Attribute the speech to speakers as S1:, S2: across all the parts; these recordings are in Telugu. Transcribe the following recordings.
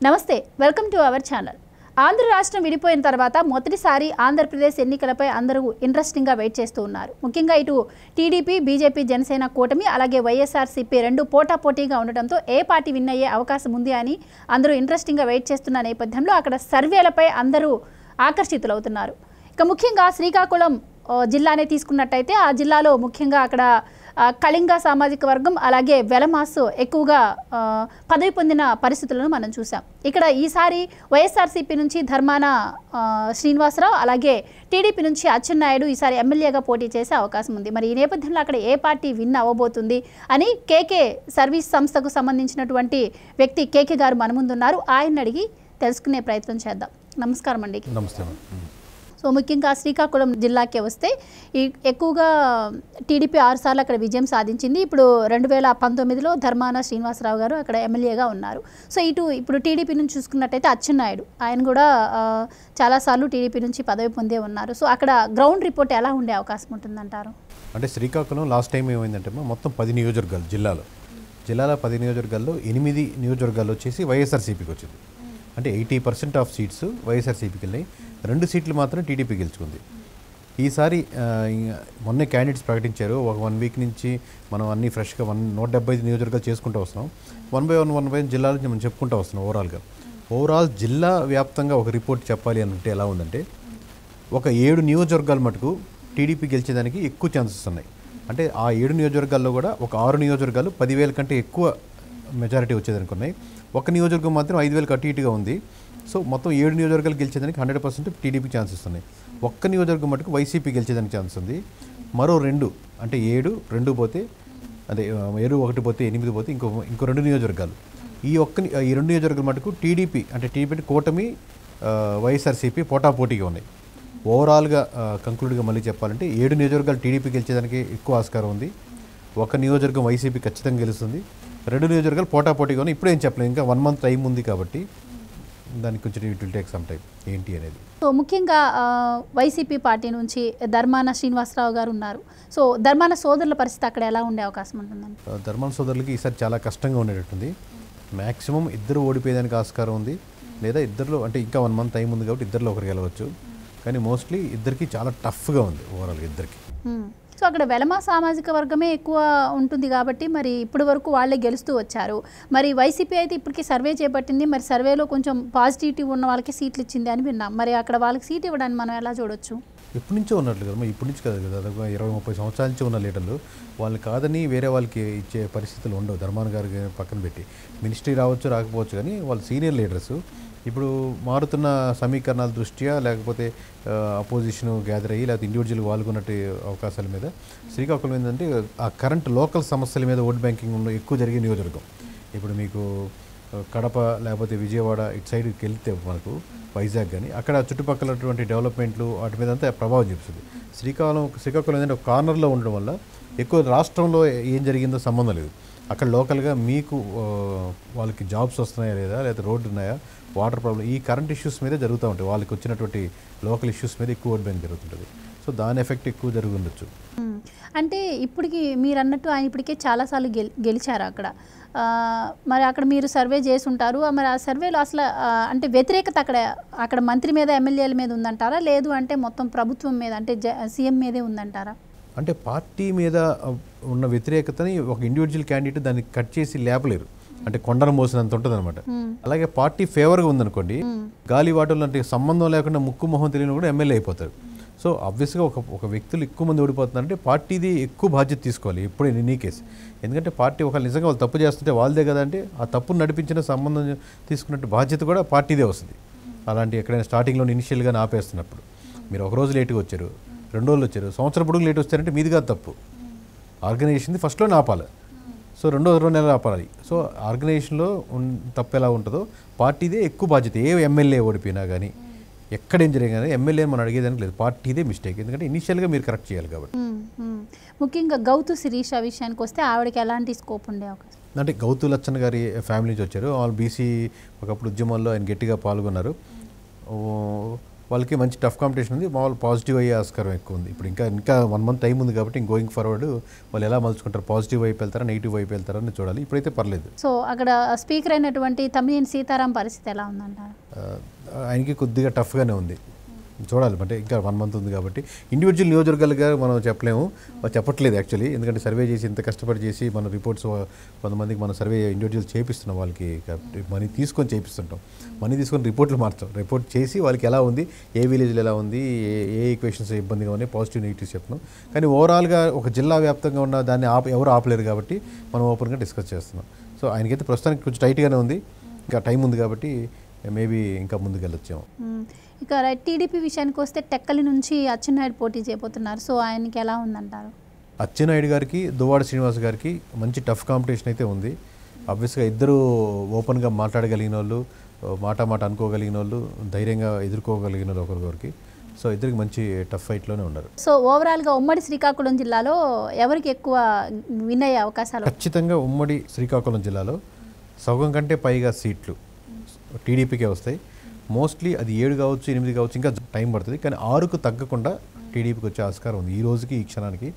S1: నమస్తే welcome to our channel. Andhra రాష్ట్రం విడిపోయిన తర్వాత మొదటిసారి ఆంధ్రప్రదేశ్ ఎన్నికలపై అందరూ ఇంట్రెస్టింగ్గా వెయిట్ చేస్తూ ఉన్నారు. ముఖ్యంగా ఇటు టీడీపీ, బీజేపీ, జనసేన కూటమి అలాగే వైఎస్ఆర్సీపీ రెండు పోటాపోటీగా ఉండడంతో ఏ పార్టీ విన్ అయ్యే అవకాశం ఉంది అని అందరూ ఇంట్రెస్టింగ్గా వెయిట్ చేస్తున్న నేపథ్యంలో అక్కడ సర్వేలపై అందరూ ఆకర్షితులవుతున్నారు. ఇక ముఖ్యంగా శ్రీకాకుళం జిల్లానే తీసుకున్నట్టయితే ఆ జిల్లాలో ముఖ్యంగా అక్కడ కళింగ సామాజిక వర్గం అలాగే వెలమాసు ఎక్కువగా పదవి పొందిన పరిస్థితులను మనం చూసాం. ఇక్కడ ఈసారి వైఎస్ఆర్సీపీ నుంచి ధర్మాన శ్రీనివాసరావు అలాగే టీడీపీ నుంచి అచ్చెన్నాయుడు ఈసారి ఎమ్మెల్యేగా పోటీ చేసే అవకాశం ఉంది. మరి ఈ నేపథ్యంలో అక్కడ ఏ పార్టీ విన్ అవ్వబోతుంది అని కేకే సర్వీస్ సంస్థకు సంబంధించినటువంటి వ్యక్తి కేకే గారు మన ముందున్నారు. ఆయన అడిగి తెలుసుకునే ప్రయత్నం చేద్దాం. నమస్కారం అండి.
S2: నమస్తే.
S1: సో ముఖ్యంగా శ్రీకాకుళం జిల్లాకే వస్తే ఎక్కువగా టీడీపీ 6 సార్లు అక్కడ విజయం సాధించింది. ఇప్పుడు 2019లో ధర్మాన శ్రీనివాసరావు గారు అక్కడ ఎమ్మెల్యేగా ఉన్నారు. సో ఇప్పుడు టీడీపీ నుంచి చూసుకున్నట్టయితే అచ్చెన్నాయుడు ఆయన కూడా చాలాసార్లు టీడీపీ నుంచి పదవి పొందే ఉన్నారు. సో అక్కడ గ్రౌండ్ రిపోర్ట్ ఎలా ఉండే అవకాశం ఉంటుందంటారు?
S2: అంటే శ్రీకాకుళం లాస్ట్ టైం ఏమైందంటే మొత్తం 10 నియోజకవర్గాలు జిల్లాలో 10 నియోజకవర్గాల్లో 8 నియోజకవర్గాలు వచ్చేసి వైఎస్ఆర్సీపీకి వచ్చింది. అంటే 80% ఆఫ్ సీట్స్ వైఎస్ఆర్సీపీకి వెళ్ళినాయి. 2 సీట్లు మాత్రం టీడీపీ గెలుచుకుంది. ఈసారి మొన్నే క్యాండిడేట్స్ ప్రకటించారు. ఒక 1 వీక్ నుంచి మనం అన్ని ఫ్రెష్గా 175 నియోజకవర్గాలు చేసుకుంటూ వస్తున్నాం. 1 బై 1 జిల్లాల నుంచి మనం చెప్పుకుంటూ వస్తున్నాం. ఓవరాల్ జిల్లా వ్యాప్తంగా ఒక రిపోర్ట్ చెప్పాలి అంటే ఎలా ఉందంటే ఒక 7 నియోజకవర్గాల మటుకు టీడీపీ గెలిచేదానికి ఎక్కువ ఛాన్సెస్ ఉన్నాయి. అంటే ఆ 7 నియోజకవర్గాల్లో కూడా ఒక 6 నియోజకవర్గాలు 10,000 కంటే ఎక్కువ మెజారిటీ వచ్చేదానికి ఉన్నాయి. ఒక నియోజకవర్గం మాత్రం 5,000 అటు ఇటుగా ఉంది. సో మొత్తం 7 నియోజకవర్గాలు గెలిచేదానికి 100% టీడీపీ ఛాన్సెస్ ఉన్నాయి. ఒక్క నియోజకవర్గం మటుకు వైసీపీ గెలిచేదానికి ఛాన్స్ ఉంది. మరో 2 అంటే 7 2 పోతే అదే 7 1 పోతే 8 పోతే ఇంకో 2 నియోజకవర్గాలు ఈ 2 నియోజకవర్గాలు మటుకు టీడీపీ అంటే కూటమి వైఎస్ఆర్సీపీ పోటాపోటీగా ఉన్నాయి. ఓవరాల్గా కంక్లూడ్గా మళ్ళీ చెప్పాలంటే 7 నియోజకవర్గాలు టీడీపీ గెలిచేదానికి ఎక్కువ ఆస్కారం ఉంది. ఒక నియోజకవర్గం వైసీపీ ఖచ్చితంగా గెలుస్తుంది. 2 నియోజకవర్గాలు పోటాపోటీగా ఉన్నాయి. ఇప్పుడేం చెప్పలేదు, ఇంకా 1 మంత్ టైం ఉంది కాబట్టి దానికి కొంచెం it will take some time ఏంటి అనేది.
S1: సో ముఖ్యంగా వైసీపీ పార్టీ నుంచి ధర్మాన శ్రీనివాసరావు గారు ఉన్నారు. సో ధర్మాన సోదరుల పరిస్థితి అక్కడ ఎలా ఉండే అవకాశం ఉంటుందండి?
S2: ధర్మాన సోదరులకి ఈసారి చాలా కష్టంగా ఉండేటట్టుంది. మ్యాక్సిమం ఇద్దరు ఓడిపోయేదానికి ఆస్కారం ఉంది. లేదా ఇద్దరిలో అంటే ఇంకా 1 మంత్ టైం ఉంది కాబట్టి ఇద్దరిలో ఒకరు గెలవచ్చు. కానీ మోస్ట్లీ ఇద్దరికి చాలా టఫ్గా ఉంది ఓవరాల్గా ఇద్దరికి.
S1: సో అక్కడ వెలమా సామాజిక వర్గమే ఎక్కువ ఉంటుంది కాబట్టి మరి ఇప్పటి వరకు వాళ్ళే గెలుస్తూ వచ్చారు. మరి వైసీపీ అయితే ఇప్పటికీ సర్వే చేపట్టింది. మరి సర్వేలో కొంచెం పాజిటివిటీ ఉన్న వాళ్ళకి సీట్లు ఇచ్చింది అని విన్నాం. మరి అక్కడ వాళ్ళకి సీట్ ఇవ్వడానికి మనం ఎలా చూడొచ్చు?
S2: ఎప్పటి నుంచో ఉన్నట్లు కదా, ఇప్పటి నుంచి కదా దాదాపు 20-30 సంవత్సరాల నుంచి ఉన్న లీడర్లు వాళ్ళు కాదని వేరే వాళ్ళకి ఇచ్చే పరిస్థితులు ఉండవు. ధర్మాన గారికి పక్కన పెట్టి మినిస్ట్రీ రావచ్చు రాకపోవచ్చు, కానీ వాళ్ళు సీనియర్ లీడర్స్. ఇప్పుడు మారుతున్న సమీకరణాల దృష్ట్యా లేకపోతే అపోజిషన్ గ్యాదర్ అయ్యి లేకపోతే ఇండివిజువల్ పాల్గొన్నట్టు అవకాశాల మీద శ్రీకాకుళం ఏంటంటే ఆ కరెంట్ లోకల్ సమస్యల మీద ఓట్ బ్యాంకింగ్ ఎక్కువ జరిగే నియోజకవర్గం. ఇప్పుడు మీకు కడప లేకపోతే విజయవాడ ఇటు సైడ్కి వెళ్తే మనకు వైజాగ్ కానీ అక్కడ చుట్టుపక్కలటువంటి డెవలప్మెంట్లు వాటి మీద అంతా ప్రభావం చూపిస్తుంది. శ్రీకాకుళం ఏంటంటే ఒక కార్నర్లో ఉండడం వల్ల ఎక్కువ రాష్ట్రంలో ఏం జరిగిందో సంబంధం లేదు. అక్కడ లోకల్గా మీకు వాళ్ళకి జాబ్స్ వస్తున్నాయా లేదా, లేదా రోడ్డు ఉన్నాయా, వాటర్ ప్రాబ్లం, ఈ కరెంట్ ఇష్యూస్ మీదే జరుగుతూ ఉంటాయి. వాళ్ళకి వచ్చినటువంటి లోకల్ ఇష్యూస్ మీద ఎక్కువ ఓట్ బ్యాంక్ జరుగుతుంటుంది. సో దాని ఎఫెక్ట్ ఎక్కువ జరుగుండొచ్చు.
S1: అంటే ఇప్పటికి మీరు అన్నట్టు ఆయన ఇప్పటికే చాలాసార్లు గెలిచారు అక్కడ. మరి అక్కడ మీరు సర్వే చేసి ఉంటారు. మరి ఆ సర్వేలో అసలు అంటే వ్యతిరేకత అక్కడ మంత్రి మీద ఎమ్మెల్యేల మీద ఉందంటారా, లేదు అంటే మొత్తం ప్రభుత్వం మీద అంటే సీఎం మీదే ఉందంటారా?
S2: అంటే పార్టీ మీద ఉన్న వ్యతిరేకతని ఒక ఇండివిజువల్ క్యాండిడేట్ దాన్ని కట్ చేసి లేపలేరు. అంటే కొండను మోసినంత ఉంటుంది అనమాట. అలాగే పార్టీ ఫేవర్గా ఉందనుకోండి, గాలి వాటర్లు అంటే సంబంధం లేకుండా ముక్కు మొహం తెలియని కూడా ఎమ్మెల్యే అయిపోతారు. సో ఆబ్వియస్గా ఒక వ్యక్తులు ఎక్కువ మంది ఓడిపోతున్నారంటే పార్టీది ఎక్కువ బాధ్యత తీసుకోవాలి ఎప్పుడు ఎనీ కేసు. ఎందుకంటే పార్టీ ఒకళ్ళు నిజంగా వాళ్ళు తప్పు చేస్తుంటే వాళ్ళదే కదా, అంటే ఆ తప్పును నడిపించిన సంబంధం తీసుకున్నట్టు బాధ్యత కూడా పార్టీదే వస్తుంది. అలాంటి ఎక్కడైనా స్టార్టింగ్లో ఇనిషియల్గా ఆపేస్తున్నప్పుడు మీరు ఒక రోజు లేట్గా వచ్చారు, 2 రోజులు వచ్చారు, సంవత్సరం పొడుగు లేట్ వచ్చారంటే మీది కాదు తప్పు, ఆర్గనైజేషన్ది ఫస్ట్లో ఆపాలి. సో 2 నెలలు ఆపాలి. సో ఆర్గనైజేషన్లో తప్పు ఎలా ఉంటుందో పార్టీదే ఎక్కువ బాధ్యత. ఏ ఎమ్మెల్యే ఓడిపోయినా కానీ ఎక్కడేం జరిగినా కానీ ఎమ్మెల్యే మనం అడిగేదానికి లేదు, పార్టీదే మిస్టేక్. ఎందుకంటే ఇనిషియల్గా మీరు కరెక్ట్ చేయాలి కాబట్టి.
S1: ముఖ్యంగా గౌతు శిరీష విషయానికి వస్తే ఆవిడకి ఎలాంటి స్కోప్ ఉండే అవకాశం?
S2: అంటే గౌతు లచ్చన్ గారి ఫ్యామిలీ నుంచి వచ్చారు. వాళ్ళు బీసీ ఒకప్పుడు ఉద్యమాల్లో ఆయన గట్టిగా పాల్గొన్నారు. వాళ్ళకి మంచి టఫ్ కాంపిటీషన్ ఉంది. మామూలు పాజిటివ్ అయ్యే ఆస్కారం ఎక్కువ ఉంది. ఇప్పుడు ఇంకా 1 మంత్ టైం ఉంది కాబట్టి గోయింగ్ ఫార్వర్డ్ వాళ్ళు ఎలా మలుచుకుంటారు, పాజిటివ్ వైపు వెళ్తారా నెగిటివ్ వైపు వెళ్తారా అని చూడాలి. ఇప్పుడైతే పర్లేదు.
S1: సో అక్కడ స్పీకర్ అయినటువంటి తమ్మినేని సీతారాం పరిస్థితి ఎలా ఉందంటారు?
S2: ఆయనకి కొద్దిగా టఫ్గానే ఉంది, చూడాలి. అంటే ఇంకా 1 మంత్ ఉంది కాబట్టి ఇండివిజువల్ నియోజకవర్గాలుగా మనం చెప్పలేము, చెప్పట్లేదు యాక్చువల్లీ. ఎందుకంటే సర్వే చేసి ఇంత కష్టపడి చేసి మన రిపోర్ట్స్ కొంతమందికి మనం సర్వే ఇండివిజువల్ చేపిస్తున్నాం, వాళ్ళకి మనీ తీసుకొని చేపిస్తుంటాం. మనీ తీసుకొని రిపోర్ట్లు మార్చాం, రిపోర్ట్ చేసి వాళ్ళకి ఎలా ఉంది, ఏ విలేజ్లో ఎలా ఉంది, ఏ ఈక్వేషన్స్ ఇబ్బందిగా ఉన్నాయి, పాజిటివ్ నెగిటివ్స్ చెప్తున్నాం. కానీ ఓవరాల్గా ఒక జిల్లా వ్యాప్తంగా ఉన్న దాన్ని ఎవరు ఆపలేరు కాబట్టి మనం ఓపెన్గా డిస్కస్ చేస్తున్నాం. సో ఆయనకైతే ప్రస్తుతానికి కొంచెం టైట్గానే ఉంది, ఇంకా టైం ఉంది కాబట్టి మేబీ ఇంకా ముందుకు వెళ్ళొచ్చాము.
S1: ఇక టీడీపీ విషయానికి వస్తే టెక్కలి నుంచి అచ్చెన్నాయుడు పోటీ చేయబోతున్నారు. సో ఆయనకి ఎలా ఉందంటారు?
S2: అచ్చెన్నాయుడు గారికి దువ్వాడ శ్రీనివాస్ గారికి మంచి టఫ్ కాంపిటీషన్ అయితే ఉంది. ఆబ్వియస్గా ఇద్దరు ఓపెన్గా మాట్లాడగలిగిన వాళ్ళు, మాట అనుకోగలిగిన వాళ్ళు, ధైర్యంగా ఎదుర్కోగలిగిన వాళ్ళు ఒకరికొరికి. సో ఇద్దరికి మంచి టఫ్ ఫైట్లోనే ఉన్నారు.
S1: సో ఓవరాల్గా ఉమ్మడి శ్రీకాకుళం జిల్లాలో ఎవరికి ఎక్కువ విన్ అయ్యే అవకాశాలు?
S2: ఖచ్చితంగా ఉమ్మడి శ్రీకాకుళం జిల్లాలో సగం కంటే పైగా సీట్లు టీడీపీకే వస్తాయి. మోస్ట్లీ అది 7 కావచ్చు, 8 కావచ్చు, ఇంకా టైం పడుతుంది. కానీ 6కు తగ్గకుండా టీడీపీకి వచ్చే ఆస్కారం ఉంది ఈ రోజుకి, ఈ క్షణానికి.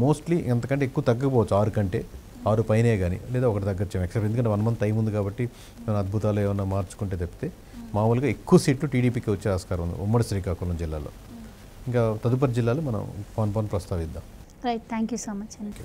S2: మోస్ట్లీ ఎంతకంటే ఎక్కువ తగ్గకపోవచ్చు, 6 కంటే 6 పైనే కానీ, లేదా ఒకటి తగ్గొచ్చాము ఎక్సెప్ట్. ఎందుకంటే 1 మంత్ టైం ఉంది కాబట్టి మనం అద్భుతాలు ఏమన్నా మార్చుకుంటే తప్పితే మామూలుగా ఎక్కువ సీట్లు టీడీపీకి వచ్చే ఆస్కారం ఉంది ఉమ్మడి శ్రీకాకుళం జిల్లాలో. ఇంకా తదుపరి జిల్లాలో మనం పవన్ ప్రస్తావిద్దాం.
S1: Right, thank you so much అండి.